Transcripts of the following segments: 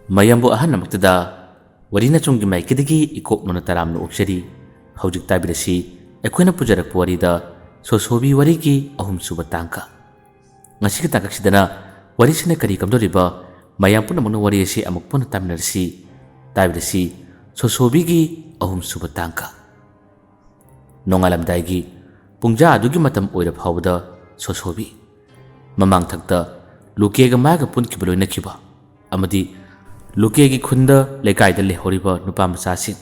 mayambu ahan namaktada warina chunggi maikidagi ikop nona taram no upsari hojik tabirasi ekoina pujarak warida sosobi warigi ahum suba tangka ngasi kita kaksidana warisina kari kamdoriba mayam puna mona warisi amuk puna taminarsi tabirasi sosobi gi ahum suba tangka nongalam daigi pungja adugi matam oira phawda sosobi mamang thakta lukega maga pun kibaloina kiba amadi lukegi khunda lekai da lehoriba nupa masasi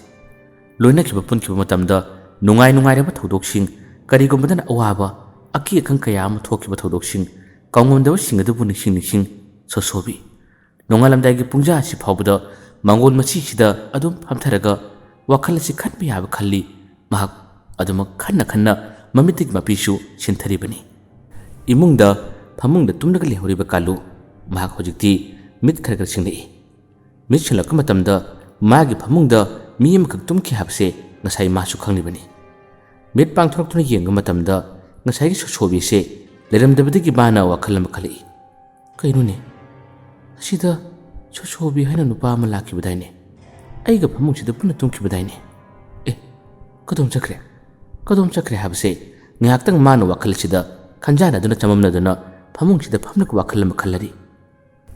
loina kiba pun kiba matamda nungai nungai raba thodoksing karigumbadan awaba aki akhang kaya am thokiba thodoksing kaungomdawa singadu buni sing sosobi nongalam daigi pungja si phawda mangol machi sida adum phamtharaga wakhal si khatbi yaba khalli mahak aduma khanna mamitik mapisu sinthari imungda phamungda tumnaga lehoriba kalu mahak hojikti mit kharaga singlei mit chalak matamda magi phamungda mi amakak tumki habse ngasai masu khanglibani mit pangthorktuna yenga matamda ngasai gi sosobi se leramdabadagi bana wakhal makhali kainune asida sosobi haina nupa ama lakibadaine aiga phamungsida puna tumkibadaine kadom chakre habse ngaktang manu wakhal sida khanjana duna chamamna duna phamung sida phamnak wakhal makhallari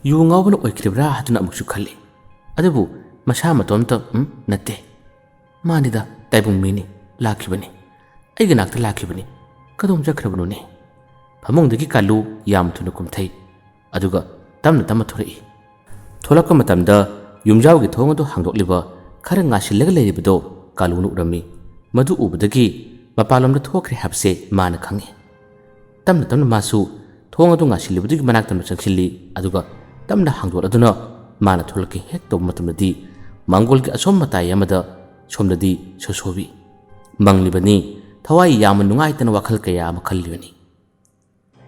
yu ngawbana oikribra haduna amuksu khalli adabu masha matomta natte manida taibung mini lakhibani aiga nakta lakhibani kadom chakrabnune phamung dagi kalu yam thuna kumthai aduga tamna tamma thorai tholakka matamda yumjaw gi thong adu hangdokliba khara ngasillaga leiribado kalunu urami madu ubadagi mapalomda thokre habse mana khangi tamna masu thong adu ngasilibadagi manak tamna changsilli aduga tamna hangdor aduna mana tholaki hek to matamdi mangol gi asom matai amada somdadi sosobi manglibani thawai yam nungai tan wakhal kaya makhallibani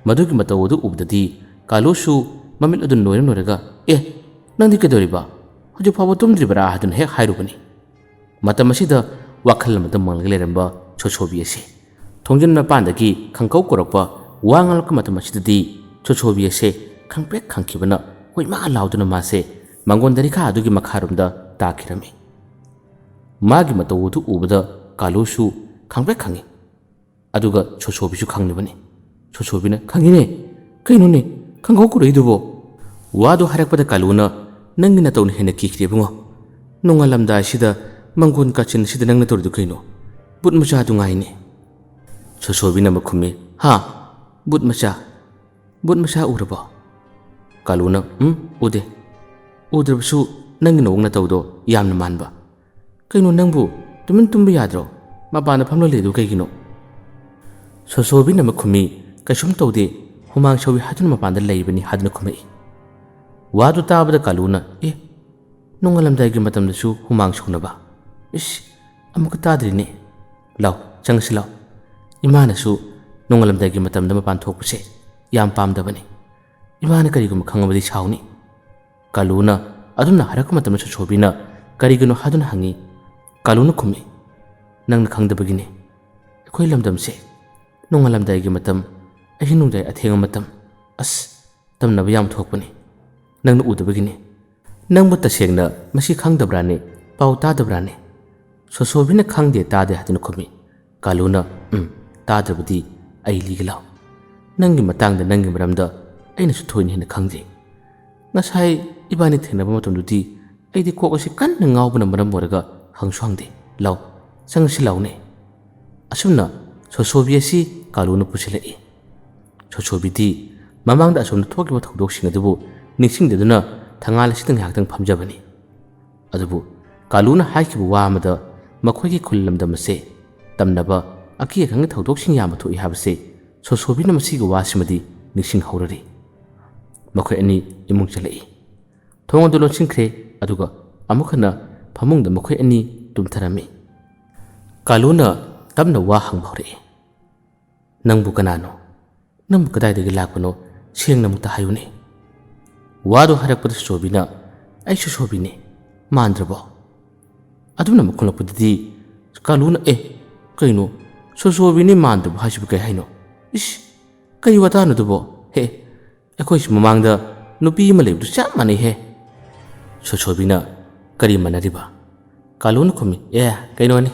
madugi matawodu ubdadi kalusu mamil adun noiraga nandi kedoriba hoju phawo tumdribara hadun hek hairubani matamasida wakhal matam mangleramba sosobi ase thongjin mapandagi khangkau korakpa wangalka matamasidi sosobi ase khangpek khangkibana hoi ma lauduna mase mangon kha adugi makharumda takirami magi matawodu ubada kalusu khangpek khangi aduga sosobisu khanglibani sosobina khangine kainone khangkau koraidubo wadu harakpada kaluna nangina tawna hena kikrebungo nongalamda sida mangon kachin sida nangna tordu kaino but macha du ngaine sosobina makhumi ha but macha uraba kaluna ude udrabsu nangina wongna tawdo yamna manba kaino nangbu tumin tumba yadro mapana phamlo ledu kaigino sosobina makhumi kasum tawde humang shawi hadun mapanda leibani hadna khumai wadu tabada kaluna nongalamdagi matamdasu humang sunaba amuka tadrine law changsilaw imanasu nongalamdagi matamda mapan thokpase yam pamdabani imana karigum khangabadi sauni kaluna aduna harak matam sosobina karigino hadun hangi kaluna khumi nangna khangdabagine khoi lamdamse nongalamdagi matam ahinungdai athenga matam tamnaba yam thokpani nangna udabagine nangba tasengna masi khangdabrane pau tadabrane sosobina khangde tade haduna khumi kaluna tadrabadi ai ligalaw nangi matangda nangi maramda aina su thoini hena khangje ngasai ibani thenaba matamdudi aidi kokasi kanna ngawbana maram moraga hangswangde law changsi lawne asumna sosobi asi kaluna pusilai sosobidi mamangda asumna thokiba thodoksinga dubu ningsingdaduna thangal sidang haktang phamjabani adubu kaluna haikibu wa amada makhoigi khullamda mase tamnaba aki khang thodoksin yama thoi habse sosobina masiga wasimadi ningsing haurari makhoi ani imung chalai thong adu lonsinkre aduga amukhana phamungda makhoi ani tumtharami kaluna tamna wa hangbore nangbu kanano nangbu kadai dagi lakpano sengna mukta hayune wadu harakpada sosobina ai sosobine mandrabo aduna makhulapudi kaluna kaino sosobini mandrabo hasibu kai haino kai watanu dubo he akhoi mamangda nupi ma lebu cha mani he ꯁꯣꯁꯣꯕꯤꯅ ꯀꯔꯤ ꯃꯅꯔꯤꯕ ꯀꯥꯂꯨꯅ ꯈꯨꯝꯃꯤ ꯀꯩꯅꯣꯅꯤ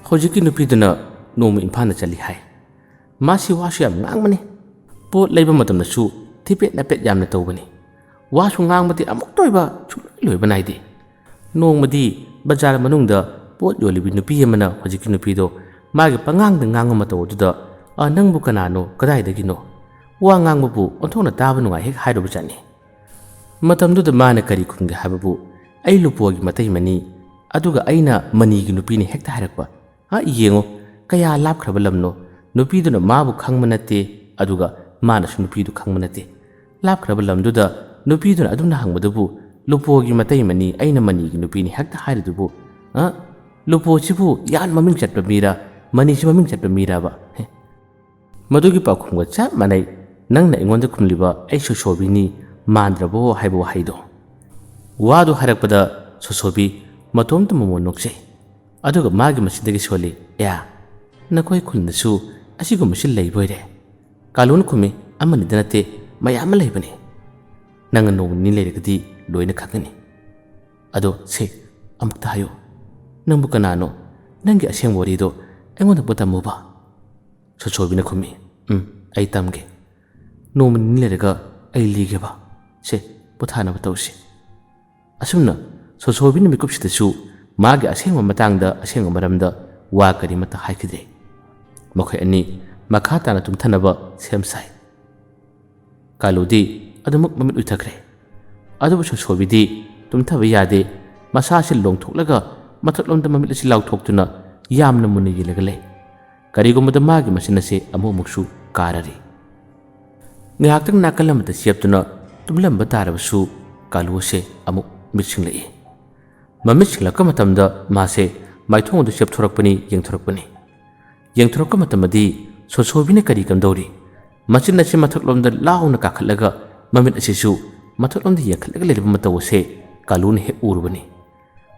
ꯍꯧꯖꯤꯛꯀꯤ ꯅꯨꯄꯤꯗꯨꯅ ꯅꯣꯡꯃ ꯏꯝꯐꯥꯜꯗ ꯆꯠꯂꯤ ꯍꯥꯏ ꯃꯥꯁꯤ ꯋꯥꯁꯨ ꯌꯥꯝ ꯉꯥꯡꯕꯅꯤ ꯄꯣꯠ ꯂꯩꯕ ꯃꯇꯝꯗꯁꯨ ꯊꯤꯄꯦꯠ ꯅꯥꯄꯦꯠ ꯌꯥꯝꯅ ꯇꯧꯕꯅꯤ 와수 ngang amuktoiba loiba naidi nongmadi bazar manungda pot yolibi nupi amana hojiki nupido magi pangang ngang mato duda nangbu kanano kadai dagino wa ngangbu onthona taba nunga hek haido bachani matamduda mana kari khunge hababu ai lupogi matai mani aduga aina mani gi nupi ni hekta harakpa yengo kaya lap khrabalamno nupiduna mabu khangmanate aduga mana su nupidu khangmanate lap khrabalamduda nupiduna adumna hangbadubu lupogi matai mani aina mani gi nupi ni hekta haidubu lupo chibu yan maming chatba mira mani chi maming chatba mira ba madugi pakhumga chap manai nangna ingonda khumliba ai sosobi ni mandrabo haibo haido wadu harakpada sosobi matomta momo nokse aduga magi masidagi soli nakoi khundasu asigu masil leiboire kalun khumi amani danate mayam leibani nang no ni leiragadi loina khakani ado se amukta hayo nangbu kanano nangi aseng worido engonda botamu ba sosobina khumi ai tamge no ni leiraga ai lige ba se bothana batausi asumna sosobina mikupsidasu magi aseng matangda aseng maramda wa kari mata haikide makhoi ani makha tana tumthanaba semsai kaludi adumuk mamit uthakre adubu sosobidi tumthaba yade masasi longthoklaga mathaklomda mamit asi lawthoktuna yamna muni yilaga le karigumada magi masinase amomuksu karari ngahaktang nakalamata siaptuna tumlamba tarabasu kaluse amuk mitsinglai mamit singlaka matamda mase maithongdu septhorakpani yengthorakka matamadi sosobina kari kamdori machin asi mathaklomda launa kakhallaga mamit asisu mathaklomda yakhallaga leriba matawse kaluna he urbani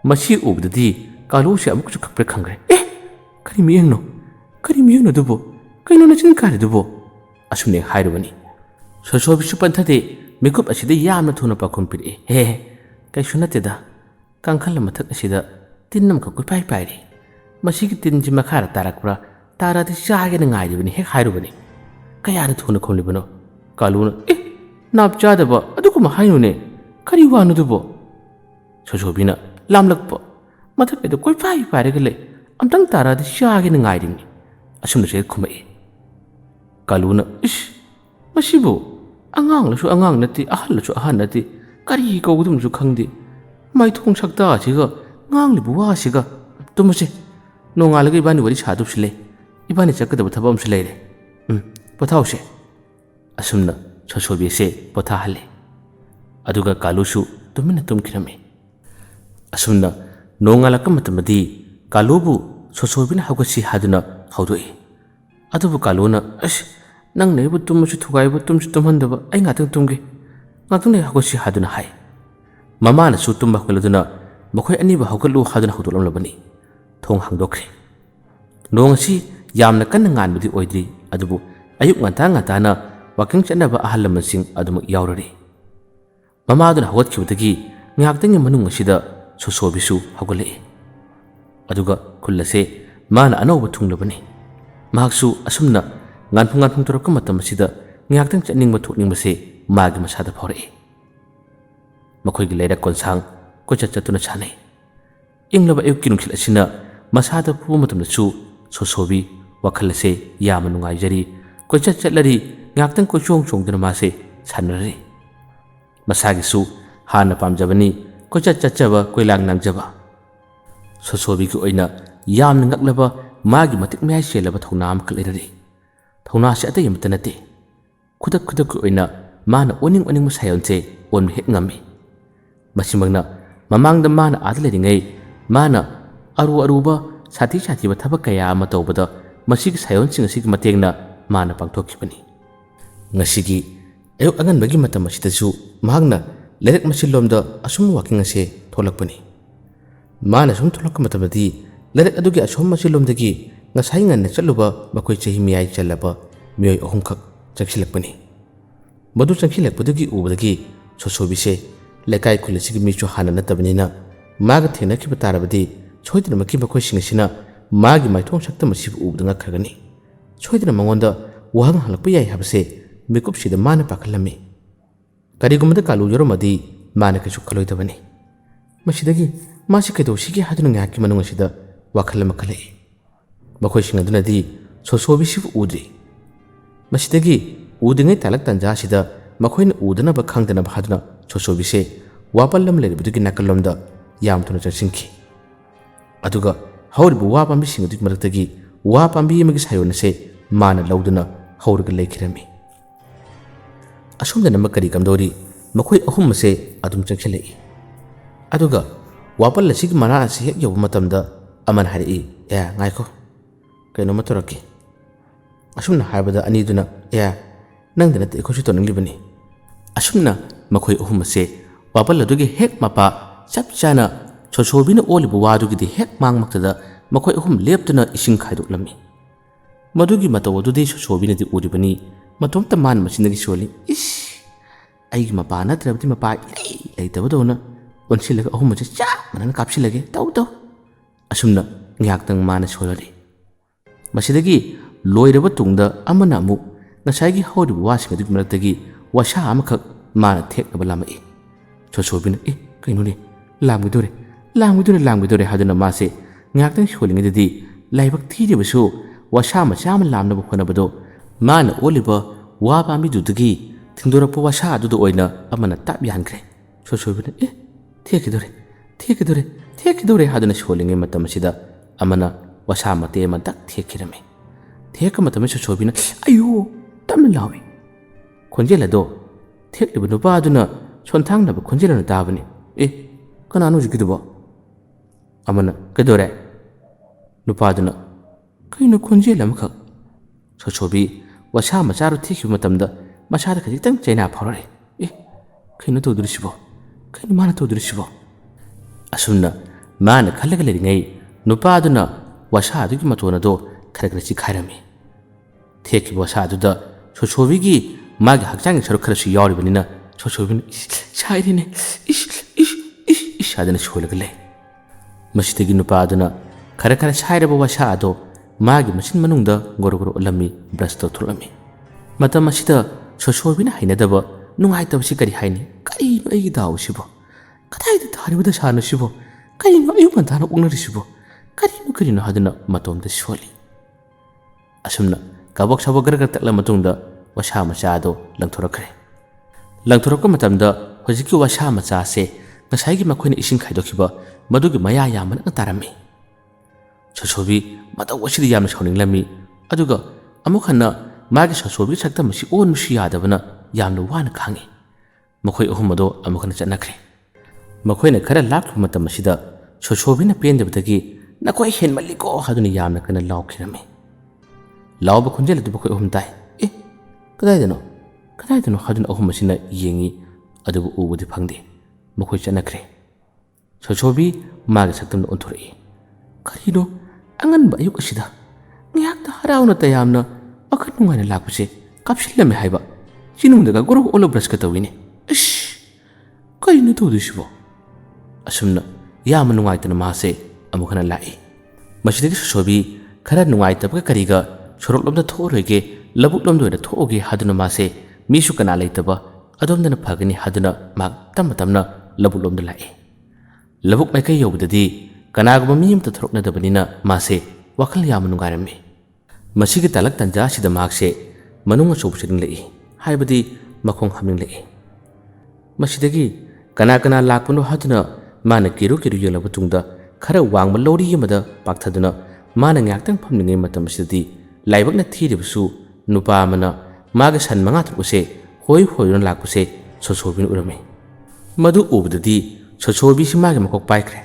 machi ubdadi kaluse amukchu khapre khangre kari miyengno dubo kaino nachin kari dubo asune hairubani sosobisu panthade mikup asida yamna thuna pakhum pire kaishunateda kangkhala mathak asida tinnam ka kupai paire masigi tinji makhara tarakpra taradi chage na ngaidibani hek hairubani kayana thuna khomlibano kaluna nap chadaba aduku mahainune kari wanu dubo sosobina lamlakpa mathak edo kupai paire gele amtang taradi chage na ngaidini asumna se khumai kaluna masibu angang lasu angang nati ahal lasu ahal nati kari kawdum su khangdi mai thong sakta asiga ngang libu wa asiga tumase nongalaga ibani wari chadu sile ibani chakadaba thabam sile re pothause asumna sosobi se pothahale aduga kalusu tumina tumkirame asumna nongalaka matamadi kalubu sosobina hawgasi haduna hawdoi adubu kaluna nang nei bu tumsu thugai bu tumsu tumhandaba ai ngatang tumge ngatang nei hawgasi haduna hai mama na su tumba khaladuna makhoi ani ba hawgalu haduna hawdolam labani thong hangdokre nongasi yamna kan ngan budi oidri adubu ayuk ngata na waking chanaba ahal lamansing adumu yaurari mama aduna hawat khibdagi ngaktangi manung asida sosobisu hawgale aduga khullase mana anoba thunglabani mahaksu asumna nganphung torokka matam asida ngaktang chaning mathukning base magi masada phore makhoi gi leira konsang kocha chatuna chane inglaba ayuk kinungkhil asina masada phu matam chu sosobi wakhalase yama nungai jari kocha chatlari ngaktang ko chongdana mase sanari masagi su hana pamjabani kocha chachaba koilang nangjaba sosobi ki oina yamna ngaklaba magi matik mai selaba thonam khalirari thona se ate yamta nate khudak ko oina mana oning masayonche on hek ngami masimangna mamangda mana adle ringai mana aruba sati ba thabak kaya ama tawbada masig sayon sing asig matengna mana pangthokibani ngasigi ayo angan bagi matam asitasu mahagna lerek masilomda asum waking ase tholakpani mana sum tholak matamadi lerek adugi asum masilomdagi ngasai ngan chaluba makoi chahi miyai chalaba miyoi ahum khak chaksilakpani madu chaksilakpadagi ubadagi sosobi se lekai khulisi gi michu hana na tabnina maga thena ki batarabadi choidina maki bakoi singasina magi maithong sakta masib ubdanga khagani choidina mangonda wahang halakpa yai habase mikup sida mana pakhalami karigumada kalu yoromadi mana kachu khaloi tabani masidagi masi kedo sigi haduna ngaki manung sida wakhalama khalai bakoi singaduna di sosobi sib udri masidagi udingai talak tanja sida makoina udana ba khangdana ba haduna sosobi se wapalam lebidugi nakalomda yam tuna chasinki aduga hawribu wapambi singadugi maratagi wapambi yamagi sayona se mana lauduna hawriga lekhirami asumda nama kari kamdori makoi ahum se adum changchelai aduga wapal lasigi mana ase hek yob matamda aman hari ya ngaiko kaino matoraki asumna habada ani duna ya nangdana te khoshi to nanglibani asumna makoi ahum se wapal adugi hek mapa chapchana chosobina olibu wadugi de hek mangmaktada makoi ahum leptuna ising khaidok madugi matawadu chosobina di uribani matom taman masinagi soli is ai mapa na trabdi mapa lei tabadona onsilaga ahum macha cha manan kapsilage taw asumna ngyaktang mana solari masidagi loiraba tungda amana mu ngasagi hawdi wasinga dik maratagi washa amakak mana theknaba lamai chosobina kainuni lamgidore haduna mase ngyaktang solingadidi laibak thiribasu washa macha am lamnaba khonabado mana oliba wa pambi dudagi thingdorapwa washa adudu oina amana tap yankre chosobina thekidore haduna solinge matam sida amana washa mate matak thekirame theka matam chosobina ayo tamna lawi khonjela do theklibu nupa aduna sonthangna ba khonjela na tabani kananu jikiduba amana kedore nupa aduna kaino khonjela makha chosobi washa macharu thekhi matamda masada khajitang chaina phorare kaino to durisibo kaino mana to durisibo asumna mana khalaga leringai nupa aduna washa adugi matona do kharagrasi khairami thekhi washa aduda chosobi gi magi hakchang saru kharasu yawribanina chosobi shairine ish adana sholagale masitagi nupa aduna khara shairaba washa ado magi machin manungda gorogoro ulami brush to thulami matam masida chosobina hainadaba nungaitaba si kari haini kari no ai daw sibo kadai da tharibada sanu sibo kari no ayu mantana ungnari sibo kari no haduna matom da sholi asumna kabok sabok gar takla matungda washa macha ado langthorakre matamda hojiki washa macha se ngasai gi makoina ising khaidokiba madugi maya yaman tarami chosobi mata wasidi yamna soning lami aduga amukhana magi chosobi sakta masi on mushi yadabana yamna wana khangi makhoi ahumado amukhana chanakre makhoina khara lakhu matam masida chosobi na pendabdagi nakoi henmaliko haduni yamna kana lawkhirami lawba khunjela du bakhoi ahum tai kadai dano hadun ahum masina yengi adubu ubudi phangde makhoi chanakre chosobi magi saktam onthori karino angan ba ayuk asida ngyak harauna tayamna akhat nungaina lakpuse kapsillame haiba chinungdaga goro olo brush ka tawine kaino to disibo asumna yama nungaitana mase amukhana lai masidagi chosobi khara nungaitaba kariga soroklomda thoroige labuklomda oina thoge haduna mase misu kana leitaba adomdana phagani haduna mak tamna labuklomda lai labuk mai kai yobdadi kanaguma miyam ta throkna dabanina mase wakhal yam nungarami masigi talak tanja sida makse manunga sobsiring lei haibadi makhong hamning lei masidagi kana lakpuno haduna mana kiru yelaba tungda khara wangma lori yamada pakthaduna mana ngaktang phamningai matam sidadi laibakna thiribusu nupa mana maga san manga thukuse hoyron lakpuse chosobin urame madu ubdadi chosobi si magi makok paikre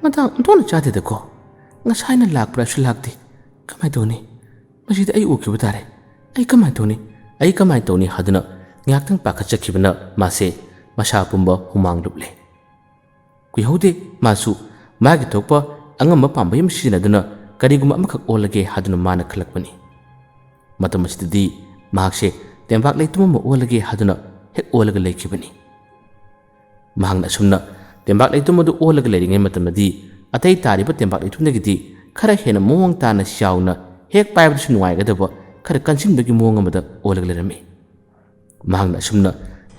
madang dona chate de ko ngasai na lak pra lakti kamai doni masida ai uki butare ai kamai doni haduna ngaktang pakachakibna mase masa pumba humang luple kui hode masu magi tokpa angamba pambayam sinaduna kariguma amakak olage haduna mana khalakpani matam masidi mahakse tembak leituma olage haduna hek olaga leikibani ꯃꯍꯥꯛꯅ ꯑꯁꯨꯝꯅ ꯇꯦꯝꯕꯥꯛ ꯂꯩꯇꯨꯝ ꯑꯗꯨ ꯑꯣꯜꯂꯒ ꯂꯩꯔꯤꯉꯩ ꯃꯇꯝꯗꯗꯤ ꯑꯇꯩ ꯇꯥꯔꯤꯕ ꯇꯦꯝꯕꯥꯛ ꯂꯩꯇꯨꯝꯗꯒꯤꯗꯤ ꯈꯔ ꯍꯦꯟꯅ ꯃꯑꯣꯡ ꯇꯥꯅ ꯆꯥꯎꯅ ꯍꯦꯛ ꯄꯥꯏꯕꯗꯁꯨ ꯅꯨꯡꯉꯥꯏꯒꯗꯕ ꯈꯔ ꯀꯟꯁꯤꯟꯕꯒꯤ ꯃꯑꯣꯡ ꯑꯃꯗ ꯑꯣꯜꯂꯒ ꯂꯩꯔꯝꯃꯤ ꯃꯍꯥꯛꯅ ꯑꯁꯨꯝꯅ